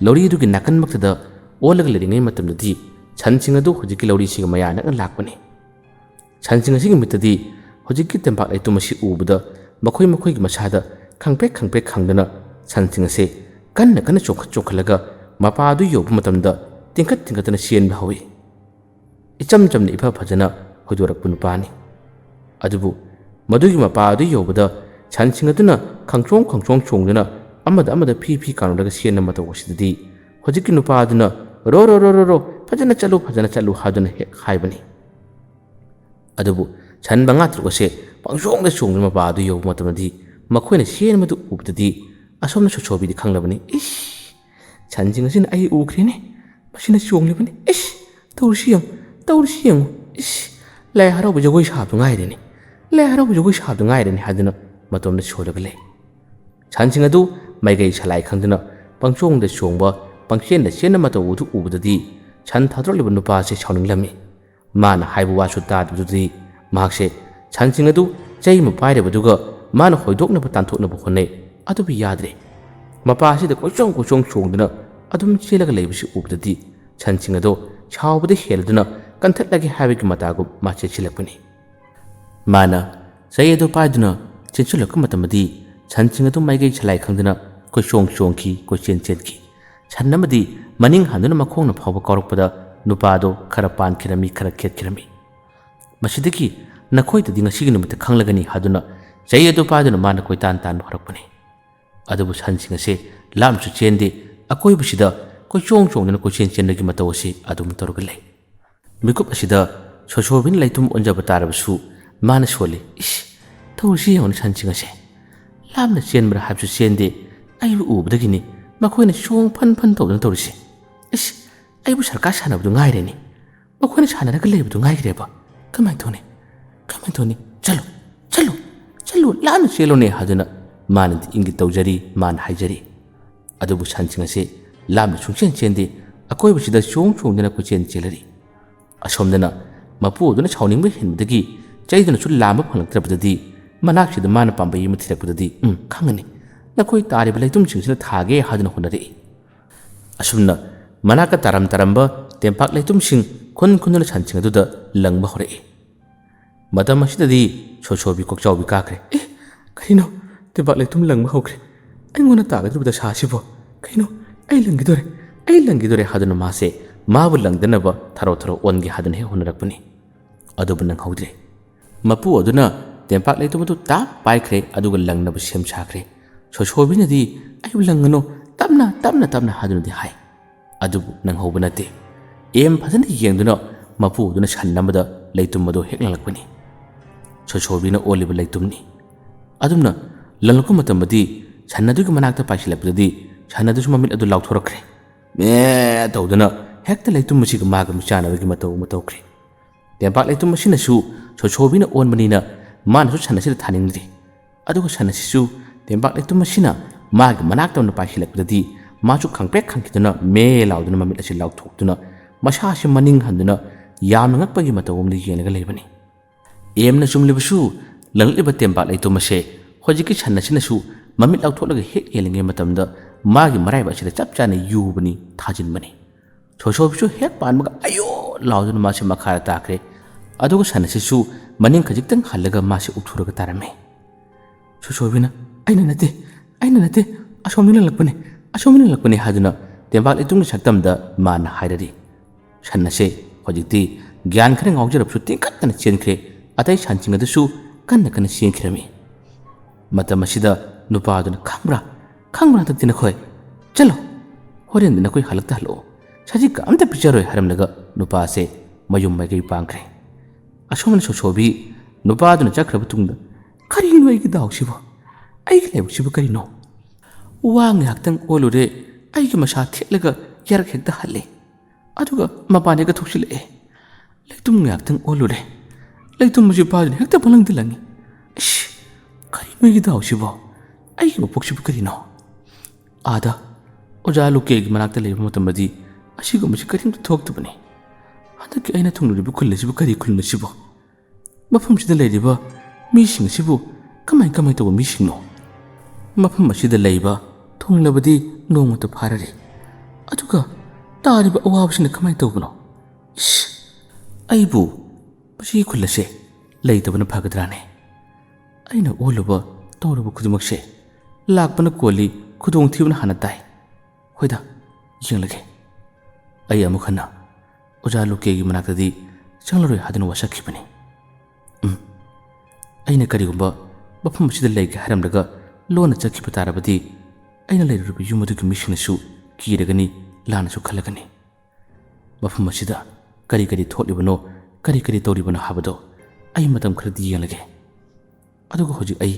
ꯂꯧꯔꯤ ꯑꯗꯨꯒꯤ ꯅꯥꯀꯟꯃꯛꯇꯗ ꯑꯣꯜꯂꯒ ꯂꯩꯔꯤꯉꯩ ꯃꯇꯝꯗꯗꯤ ꯁꯟꯁꯤꯡ ꯑꯗꯨ ꯍꯧꯖꯤꯛꯀꯤ ꯂꯧꯔꯤꯁꯤꯒ ꯃꯌꯥ ꯅꯛꯅ ꯂꯥꯛꯄꯅꯤ ꯁꯟꯁꯤꯡ ꯑꯁꯤꯒꯤ ꯃꯤꯠꯇꯗꯤ ꯍꯧꯖꯤꯛꯀꯤ ꯇꯦꯝꯄꯥꯛ ꯂꯩꯇꯨꯝ ꯑꯁꯤ ꯎꯕꯗ ꯃꯈꯣꯏꯒꯤ ꯃꯁꯥꯗ ꯈꯪꯄ꯭ꯔꯦꯛ ꯈꯪꯗꯅ ꯁꯟꯁꯤꯡ ꯑꯁꯤ ꯀꯟꯅ ꯆꯣꯡꯈꯠꯂꯒ ꯃꯄꯥ ꯑꯗꯨ ꯌꯧꯕ ꯃꯇꯝꯗ ꯇꯤꯡꯈꯠꯇꯅ ꯆꯦꯟꯕ ꯍꯧꯏ ꯏꯆꯝ ꯆꯝꯅ ꯏꯐ ꯐꯖꯅ ꯍꯣꯏꯗꯣꯔꯛꯄ ꯅꯨꯄꯥꯅꯤ ꯑꯗꯨꯕꯨ ꯃꯗꯨꯒꯤ ꯃꯄꯥ ꯑꯗꯨ ꯌꯧꯕꯗ ꯁꯟꯁꯤꯡ ꯑꯗꯨꯅ ꯈꯪꯆꯣꯡ ꯆꯣꯡꯗꯨꯅ ꯑꯃꯗ ꯐꯤ ꯀꯥꯎꯅꯔꯒ ꯆꯦꯟꯕ ꯃꯇꯧ ꯑꯁꯤꯗꯗꯤ ꯍꯧꯖꯤꯛꯀꯤ ꯅꯨꯄꯥ ꯑꯗꯨꯅ ꯔꯣ ꯐꯖꯅ ꯆꯠꯂꯨ ꯍꯥꯏꯗꯨꯅ ꯍꯦꯛ ꯍꯥꯏꯕꯅꯤ ꯑꯗꯨꯕꯨ ꯁꯟ 5-6 ꯑꯁꯦ ꯄꯪꯆꯣꯡꯗ ꯆꯣꯡꯗꯨꯅ ꯃꯄꯥ ꯑꯗꯨ ꯌꯧꯕ ꯃꯇꯝꯗꯗꯤ ꯃꯈꯣꯏꯅ ꯆꯦꯟꯕꯗꯨ ꯎꯕꯗꯗꯤ ꯑꯁꯣꯝꯅ ꯁꯣꯁꯣꯕꯤꯗꯤ ꯈꯪꯂꯕꯅꯤ ꯏꯁ ꯁꯟꯁꯤꯡ ꯑꯁꯤꯅ ꯑꯩ ꯎꯈ꯭ꯔꯦꯅꯦ ꯃꯁꯤꯅ ꯆꯣꯡꯂꯤꯕꯅꯤ ꯏꯁ ꯇꯧꯔꯤꯁꯤ ꯌꯦꯡꯉꯨ ꯏꯁ ꯂꯥꯏ ꯍꯔꯥꯎꯕ ꯖꯒꯣꯏ ꯁꯥꯕꯗꯨ ꯉꯥꯏꯔꯦꯅꯦ ꯍꯥꯏꯗꯨꯅ ꯃꯇꯣꯝꯗ ꯁꯣꯜꯂꯒ ꯂꯩ ꯁꯟꯁꯤꯡ ꯑꯗꯨ ꯃꯥꯏꯀꯩ ꯁꯂꯥꯏ ꯈꯪꯗꯨꯅ ꯄꯪꯆꯣꯡꯗ ꯆꯣꯡꯕ ꯄꯪꯆꯦꯟꯗ ꯆꯦꯟꯕ ꯃꯇꯧ ꯑꯗꯨ ꯎꯕꯗꯗꯤ ꯁꯟ ꯊꯥꯗꯣꯛꯂꯤꯕ ꯅꯨꯄꯥ ꯑꯁꯤ ꯁꯥꯎꯅꯤꯡꯂꯝꯃꯤ ꯃꯥꯅ ꯍꯥꯏꯕ ꯋꯥꯁꯨ ꯇꯥꯗꯕꯗꯨꯗꯤ ꯃꯍꯥꯛꯁꯦ ꯁꯟꯁꯤꯡ ꯑꯗꯨ ꯆꯩ ꯑꯃ ꯄꯥꯏꯔꯕꯗꯨꯒ ꯃꯥꯅ ꯍꯣꯏꯗꯣꯛꯅꯕ ꯇꯥꯟꯊꯣꯛꯅꯕ ꯍꯣꯠꯅꯩ ꯑꯗꯨꯕꯨ ꯌꯥꯗ꯭ꯔꯦ ꯃꯄꯥ ꯑꯁꯤꯗ ꯀꯣꯏꯆꯣꯡ ꯆꯣꯡꯗꯨꯅ ꯑꯗꯨꯝ ꯆꯦꯜꯂꯒ ꯂꯩꯕꯁꯤ ꯎꯕꯗꯗꯤ ꯁꯟꯁꯤꯡ ꯑꯗꯨ ꯁꯥꯎꯕꯗ ꯍꯦꯜꯂꯗꯨꯅ ꯀꯟꯊꯠꯂꯒꯦ ꯍꯥꯏꯕꯒꯤ ꯃꯇꯥꯒꯨꯝ ꯃꯥ ꯆꯦꯟꯁꯤꯜꯂꯛꯄꯅꯤ ꯃꯥꯅ ꯆꯩ ꯑꯗꯨ ꯄꯥꯏꯗꯨꯅ ꯆꯦꯟꯁꯤꯜꯂꯛꯄ ꯃꯇꯝꯗꯗꯤ ꯁꯟꯁꯤꯡ ꯑꯗꯨ ꯃꯥꯏꯀꯩ ꯁꯂꯥꯏ ꯈꯪꯗꯨꯅ ꯆꯣꯡꯈꯤ ꯆꯦꯟꯈꯤ ꯁꯟ ꯑꯃꯗꯤ ꯃꯅꯤꯡ ꯍꯟꯗꯨꯅ ꯃꯈꯣꯡꯅ ꯐꯥꯎꯕ ꯀꯥꯎꯔꯛꯄꯗ ꯅꯨꯄꯥꯗꯣ ꯈꯔ ꯄꯥꯟꯈꯤꯔꯝꯃꯤ ꯈꯔ ꯈꯦꯠꯈꯤꯔꯝꯃꯤ ꯃꯁꯤꯗꯒꯤ ꯅꯈꯣꯏꯗꯗꯤ ꯉꯁꯤꯒꯤ ꯅꯨꯃꯤꯠꯇ ꯈꯪꯂꯒꯅꯤ ꯍꯥꯏꯗꯨꯅ ꯆꯩ ꯑꯗꯨ ꯄꯥꯏꯗꯨꯅ ꯃꯥꯅ ꯀꯣꯏꯇꯥꯟ ꯇꯥꯟꯕ ꯍꯧꯔꯛꯄꯅꯤ ꯑꯗꯨꯕꯨ ꯁꯟꯁꯤꯡ ꯑꯁꯤ ꯂꯥꯞꯅꯁꯨ ꯆꯦꯟꯗꯦ ꯑꯀꯣꯏꯕꯁꯤꯗ ꯆꯣꯡꯗꯨꯅ ꯆꯦꯟꯕꯒꯤ ꯃꯇꯧ ꯑꯁꯤ ꯑꯗꯨꯝ ꯇꯧꯔꯒ ꯂꯩ ꯃꯤꯀꯨꯞ ꯑꯁꯤꯗ ꯁꯣꯁꯣꯕꯤꯅ ꯂꯩꯇꯨꯝ ꯑꯣꯟꯖꯕ ꯇꯥꯔꯕꯁꯨ ꯃꯥꯅ ꯁꯣꯜꯂꯤ ꯏꯁ ꯇꯧꯔꯤꯁꯤ ꯌꯦꯡꯉꯨꯅꯦ ꯁꯟꯁꯤꯡ ꯑꯁꯦ ꯂꯥꯞꯅ ꯆꯦꯟꯕ꯭ꯔꯥ ꯍꯥꯏꯕꯁꯨ ꯆꯦꯟꯗꯦ ꯑꯩꯕꯨ ꯎꯕꯗꯒꯤꯅꯤ ꯃꯈꯣꯏꯅ ꯆꯣꯡ ꯐꯟ ꯇꯧꯗꯨꯅ ꯇꯧꯔꯤꯁꯦ ꯏꯁ ꯑꯩꯕꯨ ꯁꯔꯀꯥꯔ ꯁꯥꯟꯅꯕꯗꯨ ꯉꯥꯏꯔꯦꯅꯦ ꯃꯈꯣꯏꯅ ꯁꯥꯟꯅꯔꯒ ꯂꯩꯕꯗꯨ ꯉꯥꯏꯈ꯭ꯔꯦꯕ ꯀꯃꯥꯏꯅ ꯇꯧꯅꯤ ꯆꯠꯂꯨ ꯂꯥꯞꯅ ꯆꯦꯜꯂꯨꯅꯦ ꯍꯥꯏꯗꯨꯅ ꯃꯥꯅꯗꯤ ꯏꯪꯒꯤꯠ ꯇꯧꯖꯔꯤ ꯃꯥꯅ ꯍꯥꯏꯖꯔꯤ ꯑꯗꯨꯕꯨ ꯁꯟꯁꯤꯡ ꯑꯁꯤ ꯂꯥꯞꯅ ꯁꯨꯡꯆꯦꯟ ꯆꯦꯟꯗꯦ ꯑꯀꯣꯏꯕꯁꯤꯗ ꯆꯣꯡꯗꯨꯅ ꯆꯦꯜꯂꯔꯤ ꯑꯁꯣꯝꯗꯅ ꯃꯄꯨ ꯑꯗꯨꯅ ꯁꯥꯎꯅꯤꯡꯕ ꯍꯦꯟꯕꯗꯒꯤ ꯆꯩꯗꯨꯅꯁꯨ ꯂꯥꯝꯕ ꯐꯪꯂꯛꯇ꯭ꯔꯕꯗꯗꯤ ꯃꯅꯥꯛꯁꯤꯗ ꯃꯥꯅ ꯄꯥꯝꯕꯩ ꯑꯃ ꯊꯤꯔꯛꯄꯗꯗꯤ ꯈꯪꯒꯅꯤ ꯅꯈꯣꯏ ꯇꯥꯔꯤꯕ ꯂꯩꯇꯨꯝꯁꯤꯡꯁꯤꯅ ꯊꯥꯒꯦ ꯍꯥꯏꯗꯨꯅ ꯍꯣꯠꯅꯔꯛꯏ ꯑꯁꯨꯝꯅ ꯃꯅꯥꯛꯇ ꯇꯥꯔꯝꯕ ꯇꯦꯝꯄꯥꯛ ꯂꯩꯇꯨꯝꯁꯤꯡ ꯈꯨꯟꯗꯨꯅ ꯁꯟꯁꯤꯡ ꯑꯗꯨꯗ ꯂꯪꯕ ꯍꯧꯔꯛꯏ ꯃꯇꯝ ꯑꯁꯤꯗꯗꯤ ꯁꯣꯁꯣꯕꯤ ꯀꯣꯛꯆꯥꯎꯕꯤ ꯀꯥꯈ꯭ꯔꯦ ꯀꯔꯤꯅꯣ ꯇꯦꯝꯄꯥꯛ ꯂꯩꯇꯨꯝ ꯂꯪꯕ ꯍꯧꯈ꯭ꯔꯦ ꯑꯩꯉꯣꯟꯗ ꯇꯥꯒꯗꯧꯔꯤꯕ ꯗꯁꯥꯁꯤꯕꯣ ꯀꯩꯅꯣ ꯑꯩ ꯂꯪꯈꯤꯗꯣꯔꯦ ꯍꯥꯏꯗꯨꯅ ꯃꯥꯁꯦ ꯃꯥꯕꯨ ꯂꯪꯗꯅꯕ ꯊꯔꯣ ꯑꯣꯟꯒꯦ ꯍꯥꯏꯗꯨꯅ ꯍꯦꯛ ꯍꯣꯠꯅꯔꯛꯄꯅꯤ ꯑꯗꯨꯕꯨ ꯅꯪꯍꯧꯗ꯭ꯔꯦ ꯃꯄꯨ ꯑꯗꯨꯅ ꯇꯦꯝꯄꯥꯛ ꯂꯩꯇꯨꯝ ꯑꯗꯨ ꯇꯥꯞ ꯄꯥꯏꯈ꯭ꯔꯦ ꯑꯗꯨꯒ ꯂꯪꯅꯕ ꯁꯦꯝ ꯁꯥꯈ꯭ꯔꯦ ꯁꯣꯁꯣꯕꯤꯅꯗꯤ ꯑꯩꯕꯨ ꯂꯪꯒꯅꯨ ꯇꯞꯅ ꯍꯥꯏꯗꯨꯅꯗꯤ ꯍꯥꯏ ꯑꯗꯨꯕꯨ ꯅꯪꯍꯧꯕ ꯅꯠꯇꯦ ꯐꯖꯅ ꯌꯦꯡꯗꯨꯅ ꯃꯄꯨ ꯑꯗꯨꯅ ꯁꯟ ꯑꯃꯗ ꯂꯩꯇꯨꯝ ꯑꯗꯨ ꯍꯦꯛ ꯂꯪꯂꯛꯄꯅꯤ ꯁꯣꯁꯣꯕꯤꯅ ꯑꯣꯜꯂꯤꯕ ꯂꯩꯇꯨꯝꯅꯤ ꯑꯗꯨꯝꯅ ꯂꯪꯂꯛꯄ ꯃꯇꯝꯗꯗꯤ ꯁꯟ ꯑꯗꯨꯒꯤ ꯃꯅꯥꯛꯇ ꯄꯥꯏꯁꯤꯜꯂꯛꯄꯗꯗꯤ ꯁꯟ ꯑꯗꯨꯁꯨ ꯃꯃꯤꯠ ꯑꯗꯨ ꯂꯥꯎꯊꯣꯔꯛꯈ꯭ರೆ ꯃꯦ ꯇꯧꯗꯨꯅ ꯍꯦꯛꯇ ꯂꯩꯇꯨꯝ ꯑꯁꯤꯒ ꯃꯥꯒ ꯃꯤꯆꯥꯟꯅꯕꯒꯤ ꯃꯇꯧ ꯑꯃ ꯇꯧꯈ꯭ꯔꯦ ꯇꯦꯝꯄꯥꯛ ꯂꯩꯇꯨꯝ ꯑꯁꯤꯅꯁꯨ ꯁꯣꯁꯣꯕꯤꯅ ꯑꯣꯟꯕꯅꯤꯅ ꯃꯥꯅꯁꯨ ꯁꯟ ꯑꯁꯤꯗ ꯊꯥꯅꯤꯡꯗ꯭ꯔꯦ ꯑꯗꯨꯒ ꯁꯟ ꯑꯁꯤꯁꯨ ꯇꯦꯝꯄꯥꯛ ꯂꯩꯇꯨꯝ ꯑꯁꯤꯅ ꯃꯥꯒꯤ ꯃꯅꯥꯛꯇ ꯑꯣꯏꯅ ꯄꯥꯏꯁꯤꯜꯂꯛꯄꯗꯗꯤ ꯃꯥꯁꯨ ꯈꯪꯄ꯭ꯔꯦꯛ ꯈꯪꯈꯤꯗꯨꯅ ꯃꯦ ꯂꯥꯎꯗꯨꯅ ꯃꯃꯤꯠ ꯑꯁꯤ ꯂꯥꯎꯊꯣꯛꯇꯨꯅ ꯃꯁꯥꯁꯤ ꯃꯅꯤꯡ ꯍꯟꯗꯨꯅ ꯌꯥꯝꯅ ꯉꯛꯄꯒꯤ ꯃꯇꯧ ꯑꯃꯗ ꯌꯦꯡꯂꯒ ꯂꯩꯕꯅꯤ ꯌꯥꯝꯅ ꯆꯨꯝꯂꯤꯕꯁꯨ ꯂꯪꯂꯛꯂꯤꯕ ꯇꯦꯝꯄꯥꯛ ꯂꯩꯇꯨꯝ ꯑꯁꯦ ꯍꯧꯖꯤꯛꯀꯤ ꯁꯟ ꯑꯁꯤꯅꯁꯨ ꯃꯃꯤꯠ ꯂꯥꯎꯊꯣꯛꯂꯒ ꯍꯦꯛ ꯌꯦꯡꯂꯤꯉꯩ ꯃꯇꯝꯗ ꯃꯥꯒꯤ ꯃꯔꯥꯏꯕꯛ ꯑꯁꯤꯗ ꯆꯞ ꯆꯥꯅ ꯌꯨꯕꯅꯤ ꯊꯥꯖꯤꯟꯕꯅꯤ ꯁꯣꯁꯣꯕꯤꯁꯨ ꯍꯦꯛ ꯄꯥꯟꯕꯒ ꯑꯌꯣ ꯂꯥꯎꯗꯨꯅ ꯃꯥꯁꯤ ꯃꯈꯥꯗ ꯇꯥꯈ꯭ꯔꯦ ꯑꯗꯨꯒ ꯁꯟ ꯑꯁꯤꯁꯨ ꯃꯅꯤꯡ ꯈꯖꯤꯛꯇꯪ ꯍꯜꯂꯒ ꯃꯥꯁꯤ ꯎꯞꯊꯨꯔꯒ ꯇꯥꯔꯝꯃꯤ ꯁꯣꯁꯣꯕꯤꯅ ꯑꯩꯅ ꯅꯠꯇꯦ ꯑꯁꯣꯝꯗ ꯂꯪꯂꯛꯄꯅꯤ ꯍꯥꯏꯗꯨꯅ ꯇꯦꯝꯄꯥꯛ ꯂꯩꯇꯨꯝꯒꯤ ꯁꯛꯇꯝꯗ ꯃꯥꯅ ꯍꯥꯏꯔꯔꯤ ꯁꯟ ꯑꯁꯦ ꯍꯧꯖꯤꯛꯇꯤ ꯒ꯭ꯌꯥꯟ ꯈꯔ ꯉꯥꯎꯖꯔꯕꯁꯨ ꯇꯤꯡꯈꯠꯇꯅ ꯆꯦꯟꯈ꯭ꯔꯦ ꯑꯇꯩ ꯁꯟꯁꯤꯡ ꯑꯗꯨꯁꯨ ꯀꯟꯅ ꯆꯦꯟꯈꯤꯔꯝꯃꯤ ꯃꯇꯝ ꯑꯁꯤꯗ ꯅꯨꯄꯥ ꯑꯗꯨꯅ ꯈꯪꯕ꯭ꯔꯥ ꯍꯟꯗꯛꯇꯤ ꯅꯈꯣꯏ ꯆꯠꯂꯣ ꯍꯣꯔꯦꯟꯗꯤ ꯅꯈꯣꯏ ꯍꯜꯂꯛꯇ ꯍꯜꯂꯛꯑꯣ ꯁꯖꯤꯛꯀ ꯑꯝꯇ ꯄꯤꯖꯔꯣꯏ ꯍꯥꯏꯔꯝꯂꯒ ꯅꯨꯄꯥ ꯑꯁꯦ ꯃꯌꯨꯝ ꯃꯥꯏꯀꯩ ꯄꯥꯡꯈ꯭ꯔꯦ ꯑꯁꯣꯝꯅ ꯁꯣꯁꯣꯕꯤ ꯅꯨꯄꯥ ꯑꯗꯨꯅ ꯆꯠꯈ꯭ꯔꯕ ꯇꯨꯡꯗ ꯀꯔꯤꯅꯣ ꯑꯩꯒꯤ ꯗꯥꯎꯁꯤꯕꯣ ꯑꯩꯒꯤ ꯂꯥꯏꯕꯛꯁꯤꯕꯨ ꯀꯔꯤꯅꯣ ꯋꯥ ꯉꯥꯏꯍꯥꯛꯇꯪ ꯑꯣꯜꯂꯨꯔꯦ ꯑꯩꯒꯤ ꯃꯁꯥ ꯊꯦꯠꯂꯒ ꯌꯥꯔꯛ ꯍꯦꯛꯇ ꯍꯜꯂꯦ ꯑꯗꯨꯒ ꯃꯄꯥꯟ ꯍꯦꯛꯇ ꯊꯣꯛꯆꯤꯜꯂꯛꯑꯦ ꯂꯩꯇꯨꯝ ꯉꯥꯏꯍꯥꯛꯇꯪ ꯑꯣꯜꯂꯨꯔꯦ ꯂꯩꯇꯨꯝ ꯑꯁꯤ ꯄꯥꯗꯨꯅ ꯍꯦꯛꯇ ꯄꯪꯂꯪꯗ ꯂꯪꯉꯤ ꯏꯁ ꯀꯔꯤꯅꯣ ꯑꯩꯒꯤ ꯗꯥꯎꯁꯤꯕꯣ ꯑꯩꯒꯤ ꯃꯄꯣꯛꯁꯤꯕꯨ ꯀꯔꯤꯅꯣ ꯑꯥꯗ ꯑꯣꯖꯥ ꯂꯨꯀꯦꯒꯤ ꯃꯅꯥꯛꯇ ꯂꯩꯕ ꯃꯇꯝꯗꯗꯤ ꯑꯁꯤꯒꯨꯝꯕꯁꯤ ꯀꯔꯤꯝꯇ ꯊꯣꯛꯇꯕꯅꯤ ꯍꯟꯗꯛꯀꯤ ꯑꯩꯅ ꯊꯨꯡꯂꯨꯔꯤꯕ ꯈꯨꯜ ꯑꯁꯤꯕꯨ ꯀꯔꯤ ꯈꯨꯜꯅꯣ ꯁꯤꯕꯨ ꯃꯐꯝꯁꯤꯗ ꯂꯩꯔꯤꯕ ꯃꯤꯁꯤꯡ ꯑꯁꯤꯕꯨ ꯀꯃꯥꯏ ꯇꯧꯕ ꯃꯤꯁꯤꯡꯅꯣ ꯃꯐꯝ ꯑꯁꯤꯗ ꯂꯩꯕ ꯊꯨꯡꯂꯕꯗꯤ ꯅꯣꯡꯃꯇ ꯐꯥꯔꯔꯤ ꯑꯗꯨꯒ ꯇꯥꯔꯤꯕ ꯑꯋꯥꯕꯁꯤꯅ ꯀꯃꯥꯏꯅ ꯇꯧꯕꯅꯣ ꯏꯁ ꯑꯩꯕꯨ ꯃꯁꯤꯒꯤ ꯈꯨꯜ ꯑꯁꯦ ꯂꯩꯇꯕꯅ ꯐꯒꯗ꯭ꯔꯥꯅꯦ ꯑꯩꯅ ꯑꯣꯜꯂꯨꯕ ꯇꯧꯔꯨꯕ ꯈꯨꯗꯤꯡꯃꯛꯁꯦ ꯂꯥꯛꯄꯅ ꯀꯣꯜꯂꯤ ꯈꯨꯗꯣꯡꯊꯤꯕꯅ ꯍꯥꯟꯅ ꯇꯥꯏ ꯍꯣꯏꯗ ꯌꯦꯡꯂꯒꯦ ꯑꯩ ꯑꯃꯨꯛ ꯍꯟꯅ ꯑꯣꯖꯥ ꯂꯨꯀꯦꯒꯤ ꯃꯅꯥꯛꯇꯗꯤ ꯆꯪꯂꯔꯣꯏ ꯍꯥꯏꯗꯨꯅ ꯋꯥꯁꯛꯈꯤꯕꯅꯤ ꯑꯩꯅ ꯀꯔꯤꯒꯨꯝꯕ ꯃꯐꯝ ꯑꯁꯤꯗ ꯂꯩꯒꯦ ꯍꯥꯏꯔꯝꯂꯒ ꯂꯣꯟꯅ ꯆꯠꯈꯤꯕ ꯇꯥꯔꯕꯗꯤ ꯑꯩꯅ ꯂꯩꯔꯨꯔꯤꯕ ꯌꯨꯝ ꯑꯗꯨꯒꯤ ꯃꯤꯁꯤꯡꯅꯁꯨ ꯀꯤꯔꯒꯅꯤ ꯂꯥꯟꯅꯁꯨ ꯈꯜꯂꯒꯅꯤ ꯃꯐꯝ ꯑꯁꯤꯗ ꯀꯔꯤ ꯊꯣꯛꯂꯤꯕꯅꯣ ꯀꯔꯤ ꯇꯧꯔꯤꯕꯅꯣ ꯍꯥꯏꯕꯗꯣ ꯑꯩ ꯃꯇꯝ ꯈꯔꯗꯤ ꯌꯦꯡꯂꯒꯦ ꯑꯗꯨꯒ ꯍꯧꯖꯤꯛ ꯑꯩ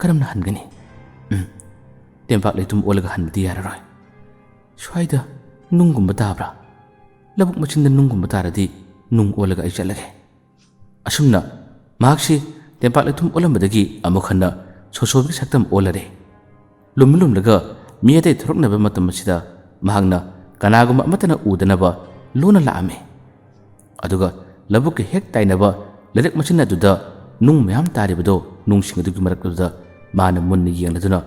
ꯀꯔꯝꯅ ꯍꯟꯒꯅꯤ ꯇꯦꯝꯄꯥꯛ ꯂꯩꯇꯨꯝ ꯑꯣꯜꯂꯒ ꯍꯟꯕꯗꯤ ꯌꯥꯔꯔꯣꯏ ꯁ꯭ꯋꯥꯏꯗ ꯅꯨꯡꯒꯨꯝꯕ ꯇꯥꯕ꯭ꯔꯥ ꯂꯧꯕꯨꯛ ꯃꯆꯤꯟꯗ ꯅꯨꯡꯒꯨꯝꯕ ꯇꯥꯔꯗꯤ ꯅꯨꯡ ꯑꯣꯜꯂꯒ ꯑꯩ ꯆꯠꯂꯒꯦ ꯑꯁꯨꯝꯅ ꯃꯍꯥꯛꯁꯤ ꯇꯦꯝꯄꯥꯛ ꯂꯩꯇꯨꯝ ꯑꯣꯜꯂꯝꯕꯗꯒꯤ ꯑꯃꯨꯛ ꯍꯟꯅ ꯁꯣꯁꯣꯕꯤꯒꯤ ꯁꯛꯇꯝ ꯑꯣꯜꯂꯔꯦ ꯂꯨꯝꯂꯒ ꯃꯤ ꯑꯇꯩ ꯊꯣꯔꯛꯅꯕ ꯃꯇꯝ ꯑꯁꯤꯗ ꯃꯍꯥꯛꯅ ꯀꯅꯥꯒꯨꯝꯕ ꯑꯃꯠꯇꯅ ꯎꯗꯅꯕ ꯂꯣꯟꯅ ꯂꯥꯛꯑꯝꯃꯤ ꯑꯗꯨꯒ ꯂꯧꯕꯨꯛꯀ ꯍꯦꯛ ꯇꯥꯏꯅꯕ ꯂꯩꯔꯛ ꯃꯆꯤꯟ ꯑꯗꯨꯗ ꯅꯨꯡ ꯃꯌꯥꯝ ꯇꯥꯔꯤꯕꯗꯣ ꯅꯨꯡꯁꯤꯡ ꯑꯗꯨꯒꯤ ꯃꯔꯛꯇꯨꯗ ꯃꯥꯅ ꯃꯨꯟꯅ ꯌꯦꯡꯂꯗꯨꯅ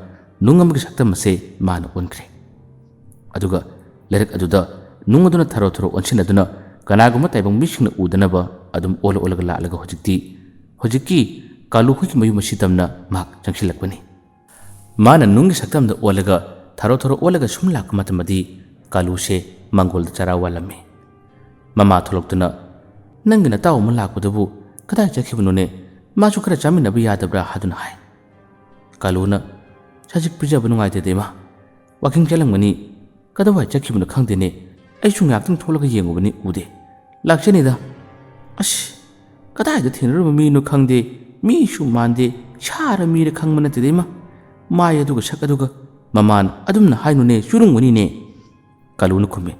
ꯅꯨꯡ ꯑꯃꯒꯤ ꯁꯛꯇꯝ ꯑꯁꯦ ꯃꯥꯅ ꯑꯣꯟꯈ꯭ꯔꯦ ꯑꯗꯨꯒ ꯂꯩꯔꯛ ꯑꯗꯨꯗ ꯅꯨꯡ ꯑꯗꯨꯅ ꯊꯔꯣ ꯑꯣꯟꯁꯤꯟꯅꯗꯨꯅ ꯀꯅꯥꯒꯨꯝꯕ ꯇꯥꯏꯕꯪ ꯃꯤꯁꯤꯡꯅ ꯎꯗꯅꯕ ꯑꯗꯨꯝ ꯑꯣꯜꯂꯒ ꯂꯥꯛꯂꯒ ꯍꯧꯖꯤꯛꯀꯤ ꯀꯥꯂꯨꯈꯣꯏꯒꯤ ꯃꯌꯨꯝ ꯑꯁꯤ ꯇꯝꯅ ꯃꯍꯥꯛ ꯆꯪꯁꯤꯜꯂꯛꯄꯅꯤ ꯃꯥꯅ ꯅꯨꯡꯒꯤ ꯁꯛꯇꯝꯗ ꯑꯣꯜꯂꯒ ꯊꯔꯣ ꯑꯣꯜꯂꯒ ꯁꯨꯝ ꯂꯥꯛꯄ ꯃꯇꯝꯗꯤ ꯀꯥꯂꯨꯁꯦ ꯃꯪꯒꯣꯜꯗ ꯆꯔꯥ ꯋꯥꯜꯂꯝꯃꯤ ꯃꯃꯥ ꯊꯣꯛꯂꯛꯇꯨꯅ ꯅꯪꯒꯤ ꯅꯇꯥꯎ ꯑꯃ ꯂꯥꯛꯄꯗꯨꯕꯨ ꯀꯗꯥꯏ ꯆꯠꯈꯤꯕꯅꯣꯅꯦ ꯃꯥꯁꯨ ꯈꯔ ꯆꯥꯃꯤꯟꯅꯕ ꯌꯥꯗꯕ꯭ꯔꯥ ꯍꯥꯏꯗꯨꯅ ꯍꯥꯏ ꯀꯥꯂꯨꯅ ꯁꯖꯤꯛ ꯄꯤꯖꯕ ꯅꯨꯡꯉꯥꯏꯇꯦꯗ ꯏꯃꯥ ꯋꯥꯀꯤꯡ ꯆꯠꯂꯝꯒꯅꯤ ꯀꯗꯥꯏ ꯆꯠꯈꯤꯕꯅꯣ ꯈꯪꯗꯦꯅꯦ ꯑꯩꯁꯨ ꯉꯥꯛꯇꯪ ꯊꯣꯛꯂꯒ ꯌꯦꯡꯉꯨꯕꯅꯤ ꯎꯗꯦ ꯂꯥꯛꯆꯅꯤꯗ ꯑꯁ ꯀꯗꯥꯏꯗ ꯊꯦꯡꯅꯔꯨꯕ ꯃꯤꯅꯣ ꯈꯪꯗꯦ ꯃꯤꯁꯨ ꯃꯥꯟꯗꯦ ꯁꯥꯔ ꯃꯤꯔ ꯈꯪꯕ ꯅꯠꯇꯦꯗ ꯏꯃꯥ ꯃꯥꯏ ꯑꯗꯨꯒ ꯁꯛ ꯑꯗꯨꯒ ꯃꯃꯥꯅ ꯑꯗꯨꯝꯅ ꯍꯥꯏꯅꯨꯅꯦ ꯆꯨꯔꯨꯡꯒꯅꯤꯅꯦ ꯀꯥꯂꯨꯅ ꯈꯨꯝꯃꯤ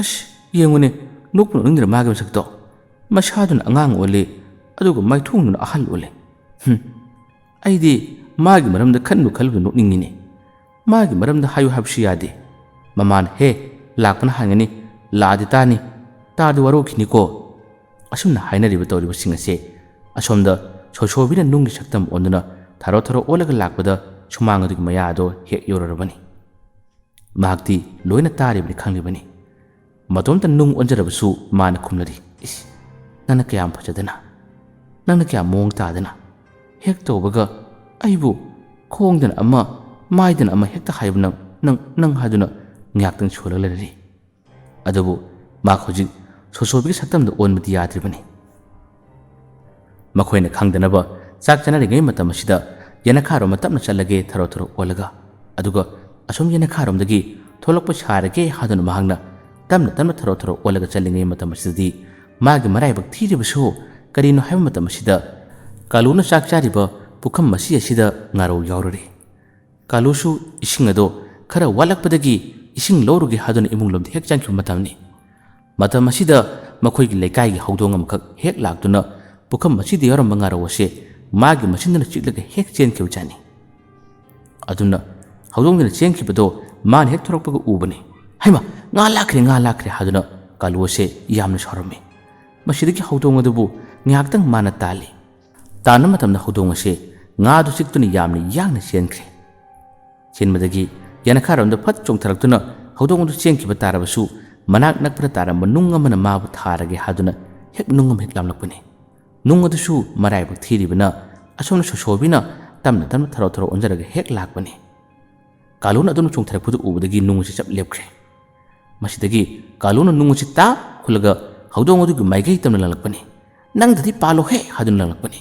ꯑꯁ ꯌꯦꯡꯉꯨꯅꯦ ꯅꯣꯛꯄꯨ ꯅꯣꯛꯅꯤꯡꯗ꯭ꯔ ꯃꯥꯒꯤ ꯃꯁꯛꯇꯣ ꯃꯁꯥꯗꯨꯅ ꯑꯉꯥꯡ ꯑꯣꯜꯂꯤ ꯑꯗꯨꯒ ꯃꯥꯏꯊꯣꯡꯗꯨꯅ ꯑꯍꯜ ꯑꯣꯜꯂꯤ ꯑꯩꯗꯤ ꯃꯥꯒꯤ ꯃꯔꯝꯗ ꯈꯜꯂꯨꯕ ꯅꯣꯛꯅꯤꯡꯉꯤꯅꯦ ꯃꯥꯒꯤ ꯃꯔꯝꯗ ꯍꯥꯏꯌꯨ ꯍꯥꯏꯕꯁꯨ ꯌꯥꯗꯦ ꯃꯃꯥꯅ ꯍꯦ ꯂꯥꯛꯄꯅ ꯍꯥꯡꯒꯅꯤ ꯂꯥꯛꯑꯗꯤ ꯇꯥꯅꯤ ꯇꯥꯔꯗꯤ ꯋꯥꯔꯧꯈꯤꯅꯤꯀꯣ ꯑꯁꯨꯝꯅ ꯍꯥꯏꯅꯔꯤꯕ ꯇꯧꯔꯤꯕꯁꯤꯡ ꯑꯁꯦ ꯑꯁꯣꯝꯗ ꯁꯣꯁꯣꯕꯤꯅ ꯅꯨꯡꯒꯤ ꯁꯛꯇꯝ ꯑꯣꯟꯗꯨꯅ ꯊꯔꯣ ꯑꯣꯜꯂꯒ ꯂꯥꯛꯄꯗ ꯁꯨꯃꯥꯡ ꯑꯗꯨꯒꯤ ꯃꯌꯥ ꯑꯗꯣ ꯍꯦꯛ ꯌꯧꯔꯔꯕꯅꯤ ꯃꯍꯥꯛꯇꯤ ꯂꯣꯏꯅ ꯇꯥꯔꯤꯕꯅꯤ ꯈꯪꯂꯤꯕꯅꯤ ꯃꯇꯣꯝꯇ ꯅꯨꯡ ꯑꯣꯟꯖꯔꯕꯁꯨ ꯃꯥꯅ ꯈꯨꯝꯂꯔꯤ ꯏꯁ ꯅꯪꯅ ꯀꯌꯥꯝ ꯐꯖꯗꯅ ꯅꯪꯅ ꯀꯌꯥꯝ ꯃꯑꯣꯡ ꯇꯥꯗꯅ ꯍꯦꯛ ꯇꯧꯕꯒ ꯑꯩꯕꯨ ꯈꯣꯡꯗꯅ ꯑꯃ ꯃꯥꯏꯗꯅ ꯑꯃ ꯍꯦꯛꯇ ꯍꯥꯏꯕ ꯅꯪ ꯍꯥꯏꯗꯨꯅ ꯉꯥꯛꯇꯪ ꯁꯣꯜꯂꯒ ꯂꯩꯔꯤ ꯑꯗꯨꯕꯨ ꯃꯍꯥꯛ ꯍꯧꯖꯤꯛ ꯁꯣꯁꯣꯕꯤꯒꯤ ꯁꯛꯇꯝꯗ ꯑꯣꯟꯕꯗꯤ ꯌꯥꯗ꯭ꯔꯤꯕꯅꯤ ꯃꯈꯣꯏꯅ ꯈꯪꯗꯅꯕ ꯆꯥꯛ ꯆꯥꯅꯔꯤꯉꯩ ꯃꯇꯝ ꯑꯁꯤꯗ ꯌꯦꯅꯈꯥꯔꯣꯝꯗ ꯇꯞꯅ ꯆꯠꯂꯒꯦ ꯊꯔꯣ ꯑꯣꯜꯂꯒ ꯑꯗꯨꯒ ꯑꯁꯣꯝ ꯌꯦꯅꯈꯥꯔꯣꯝꯗꯒꯤ ꯊꯣꯛꯂꯛꯄ ꯁꯥꯔꯒꯦ ꯍꯥꯏꯗꯨꯅ ꯃꯍꯥꯛꯅ ꯇꯞꯅ ꯊꯔꯣ ꯑꯣꯜꯂꯒ ꯆꯠꯂꯤꯉꯩ ꯃꯇꯝ ꯑꯁꯤꯗꯗꯤ ꯃꯥꯒꯤ ꯃꯔꯥꯏꯕꯛ ꯊꯤꯔꯤꯕꯁꯨ ꯀꯔꯤꯅꯣ ꯍꯥꯏꯕ ꯃꯇꯝ ꯑꯁꯤꯗ ꯀꯥꯂꯨꯅ ꯆꯥꯛ ꯆꯥꯔꯤꯕ ꯄꯨꯈꯝ ꯃꯁꯤ ꯑꯁꯤꯗ ꯉꯥꯔꯧ ꯌꯥꯎꯔꯔꯤ ꯀꯥꯂꯨꯁꯨ ꯏꯁꯤꯡ ꯑꯗꯣ ꯈꯔ ꯋꯥꯠꯂꯛꯄꯗꯒꯤ ꯏꯁꯤꯡ ꯂꯧꯔꯨꯒꯦ ꯍꯥꯏꯗꯨꯅ ꯏꯃꯨꯡꯂꯣꯝꯗ ꯍꯦꯛ ꯆꯪꯈꯤꯕ ꯃꯇꯝꯅꯤ ꯃꯇꯝ ꯑꯁꯤꯗ ꯃꯈꯣꯏꯒꯤ ꯂꯩꯀꯥꯏꯒꯤ ꯍꯧꯗꯣꯡ ꯑꯃꯈꯛ ꯍꯦꯛ ꯂꯥꯛꯇꯨꯅ ꯄꯨꯈꯝ ꯑꯁꯤꯗ ꯌꯥꯎꯔꯝꯕ ꯉꯥꯔꯧ ꯑꯁꯦ ꯃꯥꯒꯤ ꯃꯆꯤꯟꯗꯨꯅ ꯆꯤꯛꯂꯒ ꯍꯦꯛ ꯆꯦꯟꯈꯤꯕꯖꯥꯠꯅꯤ ꯑꯗꯨꯅ ꯍꯧꯗꯣꯡꯗꯨꯅ ꯆꯦꯟꯈꯤꯕꯗꯣ ꯃꯥꯅ ꯍꯦꯛ ꯊꯣꯔꯛꯄꯒ ꯎꯕꯅꯤ ꯍꯩꯃꯥ ꯉꯥ ꯂꯥꯛꯈ꯭ꯔꯦ ꯍꯥꯏꯗꯨꯅ ꯀꯥꯂꯨ ꯑꯁꯦ ꯌꯥꯝꯅ ꯁꯥꯎꯔꯝꯃꯤ ꯃꯁꯤꯗꯒꯤ ꯍꯧꯗꯣꯡ ꯑꯗꯨꯕꯨ ꯉꯥꯏꯍꯥꯛꯇꯪ ꯃꯥꯅ ꯇꯥꯟꯕ ꯃꯇꯝꯗ ꯍꯧꯗꯣꯡ ꯑꯁꯦ ꯉꯥꯗꯨ ꯆꯤꯛꯇꯨꯅ ꯌꯥꯝꯅ ꯌꯥꯡꯅ ꯆꯦꯟꯈ꯭ꯔꯦ ꯆꯦꯟꯕꯗꯒꯤ ꯌꯦꯅꯈꯥꯔꯣꯝꯗ ꯐꯠ ꯆꯣꯡꯊꯔꯛꯇꯨꯅ ꯍꯧꯗꯣꯡ ꯑꯗꯨ ꯆꯦꯟꯈꯤꯕ ꯇꯥꯔꯕꯁꯨ ꯃꯅꯥꯛ ꯅꯛꯄꯗ ꯇꯥꯔꯝꯕ ꯅꯨꯡ ꯑꯃꯅ ꯃꯥꯕꯨ ꯊꯥꯔꯒꯦ ꯍꯥꯏꯗꯨꯅ ꯍꯦꯛ ꯅꯨꯡ ꯑꯃ ꯍꯦꯛ ꯂꯥꯝꯂꯛꯄꯅꯤ ꯅꯨꯡ ꯑꯗꯨꯁꯨ ꯃꯔꯥꯏꯕꯛ ꯊꯤꯔꯤꯕꯅ ꯑꯁꯣꯝꯅ ꯁꯣꯁꯣꯕꯤꯅ ꯇꯞꯅ ꯊꯔꯣ ꯑꯣꯟꯖꯔꯒ ꯍꯦꯛ ꯂꯥꯛꯄꯅꯤ ꯀꯥꯂꯨꯅ ꯑꯗꯨꯝ ꯆꯣꯡꯊꯔꯛꯄꯗꯨ ꯎꯕꯗꯒꯤ ꯅꯨꯡ ꯑꯁꯤ ꯆꯞ ꯂꯦꯞꯈ꯭ꯔꯦ ꯃꯁꯤꯗꯒꯤ ꯀꯥꯂꯨꯅ ꯅꯨꯡ ꯑꯁꯤ ꯇꯥꯞ ꯈꯨꯜꯂꯒ ꯍꯧꯗꯣꯡ ꯑꯗꯨꯒꯤ ꯃꯥꯏꯀꯩ ꯇꯝꯅ ꯂꯪꯂꯛꯄꯅꯤ ꯅꯪꯗꯗꯤ ꯄꯥꯜꯂꯣꯍꯦ ꯍꯥꯏꯗꯨꯅ ꯂꯪꯂꯛꯄꯅꯤ